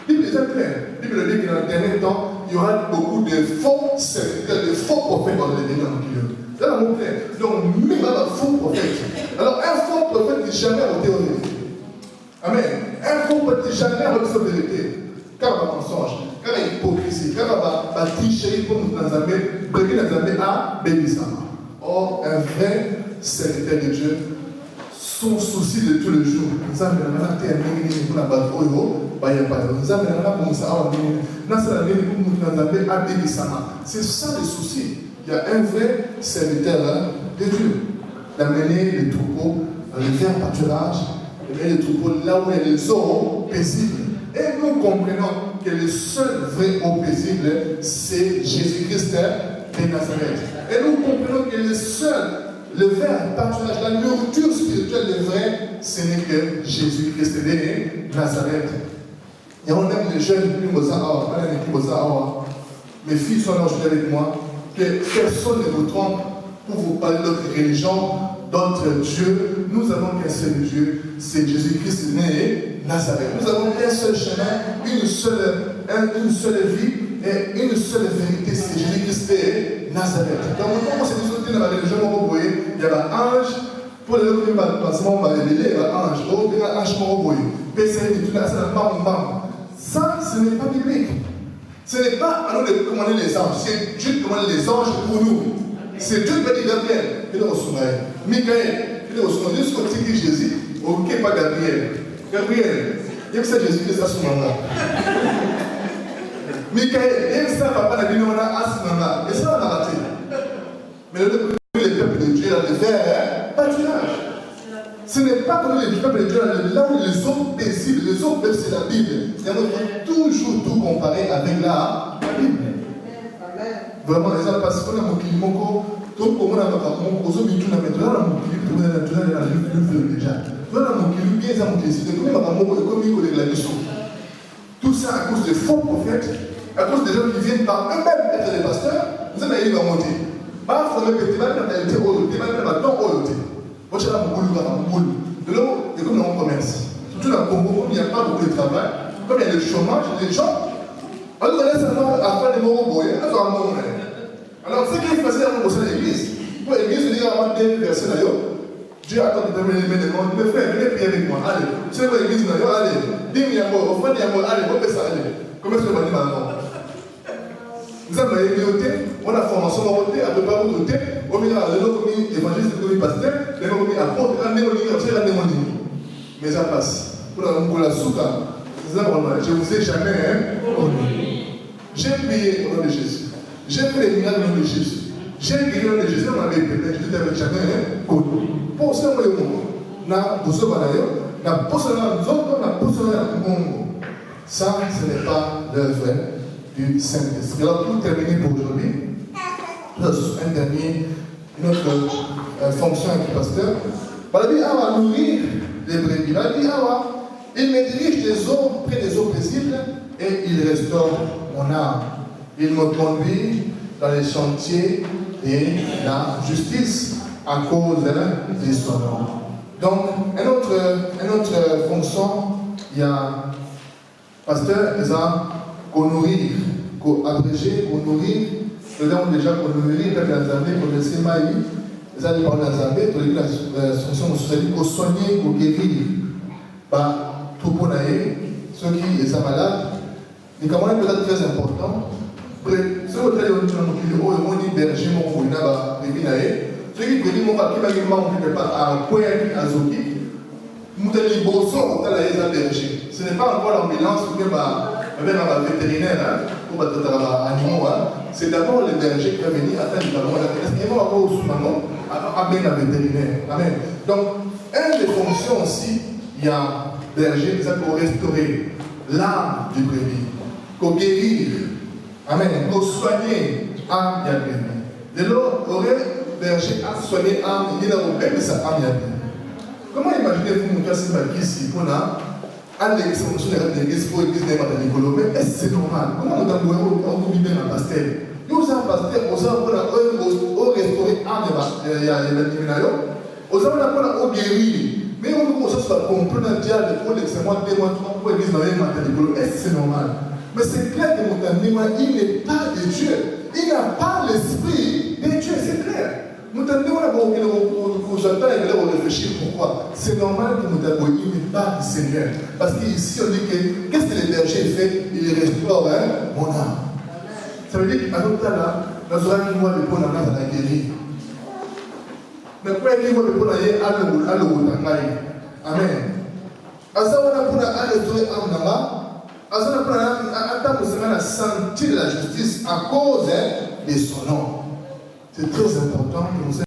La Bible est très claire. La Bible dit que dans le dernier temps, il y aura beaucoup de faux serviteurs, de faux prophètes dans les derniers temps. C'est là mon frère. Donc, même un faux prophète. Alors, un faux prophète n'est jamais ôté aux vérités. Amen. Un faux prophète n'est jamais ôté aux vérités. Car il y a mensonge, car il y a hypocrisie, car il y a tricherie pour nous dans à bénissement. Or, un vrai serviteur de Dieu, son souci de tous les jours, c'est ça le souci. Il y a un vrai serviteur de Dieu, d'amener les troupeaux dans le vert pâturage, d'amener les troupeaux là où il y a les eaux paisibles. Et nous comprenons que le seul vrai eau paisible, c'est Jésus-Christ de Nazareth. Et nous comprenons que le vrai pâturage, la nourriture spirituelle, le vrai, ce n'est que Jésus-Christ de Nazareth. Et on aime les jeunes, mes filles sont là aujourd'hui avec moi, que personne ne vous trompe pour vous parler d'autres religions, d'autres dieux. Nous avons qu'un seul Dieu, c'est Jésus-Christ né Nazareth. Nous avons qu'un seul chemin, une seule vie et une seule vérité, c'est Jésus-Christ né Nazareth. Donc, comment c'est discuté dans la religion, il y a un ange, pour les autres, il y a un ange, il y a un ange, ça, ce n'est pas biblique. Ce n'est pas à nous de commander les anges, c'est Dieu qui commande les anges pour nous. C'est Dieu qui dit Gabriel, il est au sommeil. Michael, il est au sommeil. Jusqu'au petit Jésus, ok, pas Gabriel. Gabriel, il y a que ça Jésus qui est à ce moment-là. Michael, il y a que ça papa n'a dit non, on a à ce moment-là. Et ça, on a raté. Mais le peuple de Dieu, là, le vert, pâturage. Ce n'est pas comme les peuples de Dieu, là où les autres paisibles, les autres peuples, c'est la Bible. Et on doit toujours tout comparer avec la Bible. Vraiment, les gens passent comme un mot tout pour moi, aux autres, ils tournent maintenant dans mon clip, tout ça à cause des faux prophètes, à cause des gens qui viennent par eux-mêmes être des pasteurs, vous allez va monter. Pas faut répéter, pas la mentalité, pas non royauté. Moi, j'ai la boule. De l'eau, et comme dans mon commerce. Surtout dans le Congo, il n'y a pas beaucoup de travail. Comme il y a le chômage, les gens, on nous laisse à faire des mots boyés, alors, ce qui est facile à vous à l'église. Pour l'église, il y a avant des personnes d'ailleurs. Dieu attend de terminer les demandes. Mes frères, venez prier avec moi. Allez. C'est pour l'église d'ailleurs. Allez. Dis-moi un mot. Offrez un mot. Allez, on fait ça. Allez. Comment est-ce que je vais dire maintenant? Nous avons la communauté, on a formation dans votre à peu près votre côté. On a l'évangéliste, l'évangéliste pasteur, l'évangéliste apôtre, mais ça passe. Pour la souka, je ne vous ai jamais connu. J'ai prié au nom de Jésus. J'ai fait les miracles au nom de Jésus. J'ai guéri au nom de Jésus, on m'avait peut-être, je ne t'avais jamais connu. Pour ce moment, on a besoin d'ailleurs, n'a pas seulement nous autres, n'a pas seulement le monde. Ça, ce n'est pas l'œuvre du Saint-Esprit. Alors, pour terminer pour aujourd'hui, une autre fonction avec le pasteur. La Bible va nourrir les brebis. La Bible il me dirige des eaux près des eaux paisibles et il restaure mon âme. Il me conduit dans les chantiers de la justice à cause de son nom. Donc, une autre fonction, il y a pasteur, ils ont nourrir, abréger, nourrir. Nous avons déjà nourrir avec la Zambie, pour laisser maïs. Ils ont parlé de la Zambie, pour la fonction sociale, pour soigner, pour guérir. Tout pour ceux qui sont malades, les camarades peut-être très important. Ceux qui ont berger, ceux qui prédisent mon papier, à point à Zoki, nous avons les beaux sons au berger. Ce n'est pas encore l'ambulance ou bien un vétérinaire pour les animaux. C'est d'abord le berger qui va venir attendre le ballon. Est-ce qu'il va avoir au sous-manon à bien un vétérinaire? Amen. Donc, une des fonctions aussi, il y a berger, c'est pour restaurer l'âme du brebis, pour guérir, amen, pour soigner l'âme du brebis. Dès lors, le berger a soigné l'âme, il a ouvert sa âme. Comment imaginez-vous mon cas ici pour là, à l'église, pour l'église de Nicolo, mais est-ce que c'est normal? Comment on a mis un pasteur? Nous avons un pasteur, nous avons restauré l'âme, nous avons guéri. Mais on peut se comprendre un diable pour l'extrêmement 2 mois, 3 mois, l'église n'a rien maté. Est-ce que c'est normal? Mais c'est clair que mon ami, il n'est pas de Dieu. Il n'a pas l'esprit de Dieu, c'est clair. Mon ami, j'entends et on réfléchir pourquoi. C'est normal que mon ami, il n'est pas du Seigneur. Parce qu'ici, on dit que qu'est-ce que le berger fait? Il restaure mon âme. Ça veut dire qu'à notre temps là, nous aurons une loi de bonne âme à la guérir. Mais quoi qu'il y ait à Amen. Azawana pour restaurer Amnama, Azana pour sentir la justice à cause de son nom. C'est très important que nous